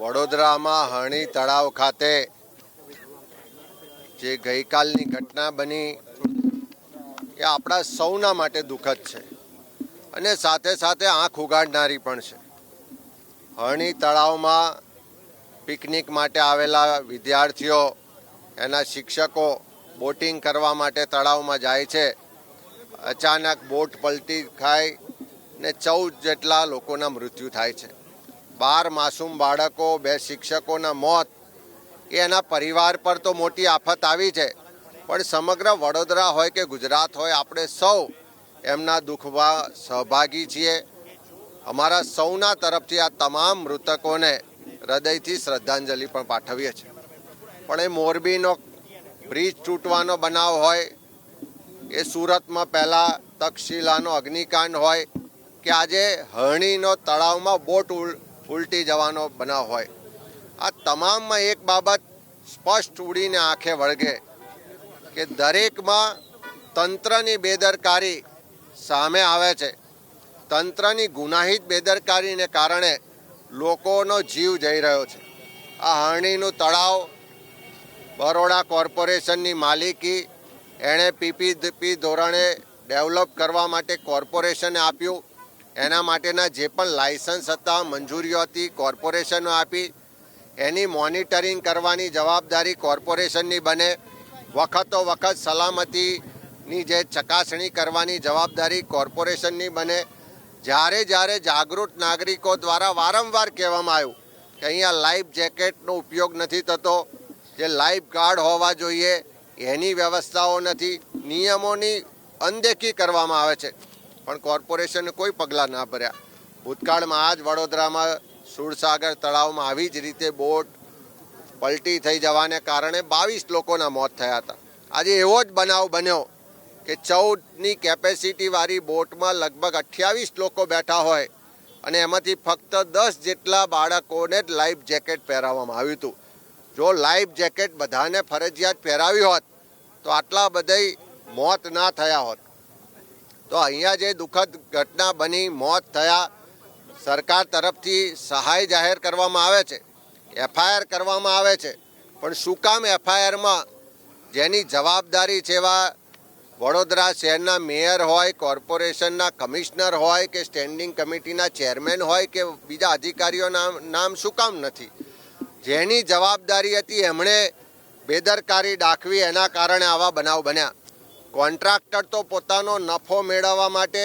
વડોદરામાં હરણી તળાવ ખાતે જે ગઈકાલની ઘટના બની એ આપણા સૌના માટે દુઃખદ છે અને સાથે સાથે આંખ ઉગાડનારી પણ છે. હરણી તળાવમાં પિકનિક માટે આવેલા વિદ્યાર્થીઓ, એના શિક્ષકો બોટિંગ કરવા માટે તળાવમાં જાય છે. અચાનક બોટ પલટી ખાય ને 14 જેટલા લોકોના મૃત્યુ થાય છે. 12 માસૂમ બાળકો, 2 શિક્ષકોના મોત. એના પરિવાર પર તો મોટી આફત આવી છે, પણ સમગ્ર વડોદરા હોય કે ગુજરાત હોય, આપણે સૌ એમના દુઃખમાં સહભાગી છીએ. અમારા સૌના તરફથી આ તમામ મૃતકોને હૃદયથી શ્રદ્ધાંજલિ પણ પાઠવીએ છીએ. પણ એ મોરબીનો બ્રિજ તૂટવાનો બનાવ હોય, એ સુરતમાં પહેલાં તક્ષશિલાનો અગ્નિકાંડ હોય, કે આજે હરણીનો તળાવમાં બોટ ઉલટી જવાનો બનાવ હોય, આ તમામમાં એક બાબત સ્પષ્ટ ઉડીને આંખે વળગે કે દરેકમાં તંત્રની બેદરકારી સામે આવે છે. તંત્રની ગુનાહિત બેદરકારીને કારણે લોકોનો જીવ જઈ રહ્યો છે. આ હરણીનું તળાવ બરોડા કોર્પોરેશનની માલિકી, એણે પીપીપી ધોરણે ડેવલપ કરવા માટે કોર્પોરેશને આપ્યું. એના માટેના જે પણ લાયસન્સ હતા, મંજૂરીઓ હતી, કોર્પોરેશનો આપી. એની મોનિટરિંગ કરવાની જવાબદારી કોર્પોરેશનની બને. વખતો વખત સલામતીની જે ચકાસણી કરવાની જવાબદારી કોર્પોરેશનની બને. જ્યારે જાગૃત નાગરિકો દ્વારા વારંવાર કહેવામાં આવ્યું કે અહીંયા લાઈફ જેકેટનો ઉપયોગ નથી થતો, જે લાઈફ ગાર્ડ હોવા જોઈએ એની વ્યવસ્થાઓ નથી, નિયમોની અનદેખી કરવામાં આવે છે, પણ કોર્પોરેશને કોઈ પગલાં ના ભર્યા. ભૂતકાળમાં આ જ વડોદરામાં સુરસાગર તળાવમાં આવી જ રીતે બોટ પલટી થઈ જવાને કારણે 22 લોકોના મોત થયા હતા. આજે એવો જ બનાવ બન્યો કે 14ની કેપેસિટીવાળી બોટમાં લગભગ 28 લોકો બેઠા હોય અને એમાંથી ફક્ત 10 જેટલા બાળકોને જ લાઈફ જેકેટ પહેરાવવામાં આવ્યું હતું. જો લાઈફ જેકેટ બધાને ફરજિયાત પહેરાવી હોત તો આટલા બધા મોત ના થયા હોત. તો અહીંયા જે દુઃખદ ઘટના બની, મોત થયા, સરકાર તરફથી સહાય જાહેર કરવામાં આવે છે, એફઆઈઆર કરવામાં આવે છે, પણ શું કામ એફઆઈઆરમાં જેની જવાબદારી છે એવા વડોદરા શહેરના મેયર હોય, કોર્પોરેશનના કમિશનર હોય કે સ્ટેન્ડિંગ કમિટીના ચેરમેન હોય કે બીજા અધિકારીઓના નામ શું કામ નથી? જેની જવાબદારી હતી એમણે બેદરકારી દાખવી, એના કારણે આવા બનાવ બન્યા. કોન્ટ્રાક્ટર તો પોતાનો નફો મેળવવા માટે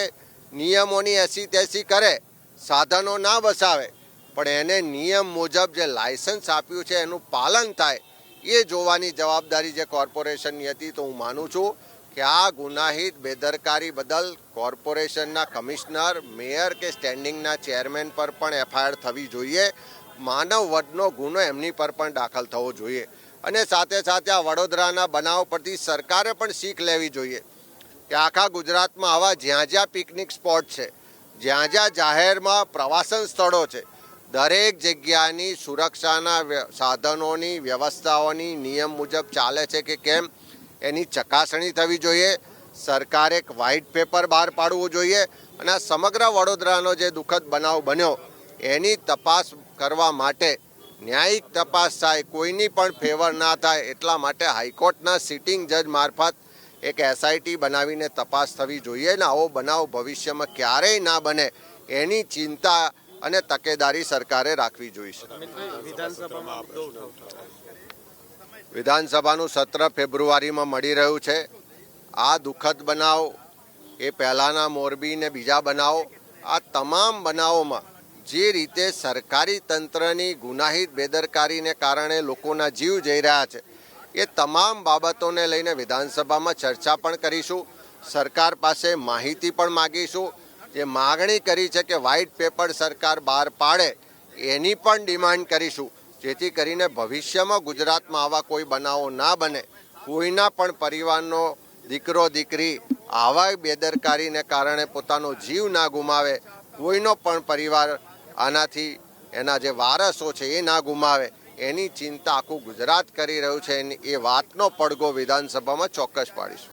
નિયમોની એસી તેસી કરે, સાધનો ના વસાવે, પણ એને નિયમ મુજબ જે લાયસન્સ આપ્યું છે એનું પાલન થાય એ જોવાની જવાબદારી જે કોર્પોરેશનની હતી. તો હું માનું છું કે આ ગુનાહિત બેદરકારી બદલ કોર્પોરેશનના કમિશનર, મેયર કે સ્ટેન્ડિંગના ચેરમેન પર પણ એફઆઈઆર થવી જોઈએ. માનવ વધનો ગુનો એમની પર પણ દાખલ થવો જોઈએ. અને સાથે સાથે આ વડોદરાના બનાવ પરથી સરકારે પણ શીખ લેવી જોઈએ કે આખા ગુજરાતમાં આવા જ્યાં પિકનિક સ્પોટ છે, જ્યાં જાહેરમાં પ્રવાસન સ્થળો છે, દરેક જગ્યાની સુરક્ષાના સાધનોની વ્યવસ્થાઓની નિયમ મુજબ ચાલે છે કે કેમ એની ચકાસણી થવી જોઈએ. સરકારે એક વ્હાઇટ પેપર બહાર પાડવું જોઈએ અને આ સમગ્ર વડોદરાનો જે દુઃખદ બનાવ બન્યો એની તપાસ કરવા માટે ન્યાયિક તપાસ થાય, કોઈની પણ ફેવર ના થાય, એટલા માટે હાઈકોર્ટના સિટિંગ જજ મારફત એક એસઆઈટી બનાવીને તપાસ થવી જોઈએ ને આવો બનાવ ભવિષ્યમાં ક્યારેય ના બને એની ચિંતા અને તકેદારી સરકારે રાખવી જોઈશે. વિધાનસભાનું સત્ર ફેબ્રુઆરીમાં મળી રહ્યું છે. આ દુઃખદ બનાવ, એ પહેલાંના મોરબી ને બીજા બનાવો, આ તમામ બનાવોમાં જે રીતે સરકારી તંત્રની ગુનાહિત બેદરકારીને કારણે લોકોના જીવ જઈ રહ્યા છે, એ તમામ બાબતોને લઈને વિધાનસભામાં ચર્ચા પણ કરીશું. સરકાર પાસે માહિતી પણ માગીશું. જે માગણી કરી છે કે વ્હાઇટ પેપર સરકાર બહાર પાડે એની પણ ડિમાન્ડ કરીશું, જેથી કરીને ભવિષ્યમાં ગુજરાતમાં આવા કોઈ બનાવો ના બને, કોઈના પણ પરિવારનો દીકરો દીકરી આવા બેદરકારીને કારણે પોતાનો જીવ ના ગુમાવે, કોઈનો પણ પરિવાર આનાથી એના જે વારસો છે એ ના ગુમાવે એની ચિંતા આખું ગુજરાત કરી રહ્યું છે. એ વાતનો પડઘો વિધાનસભામાં ચોક્કસ પાડીશું.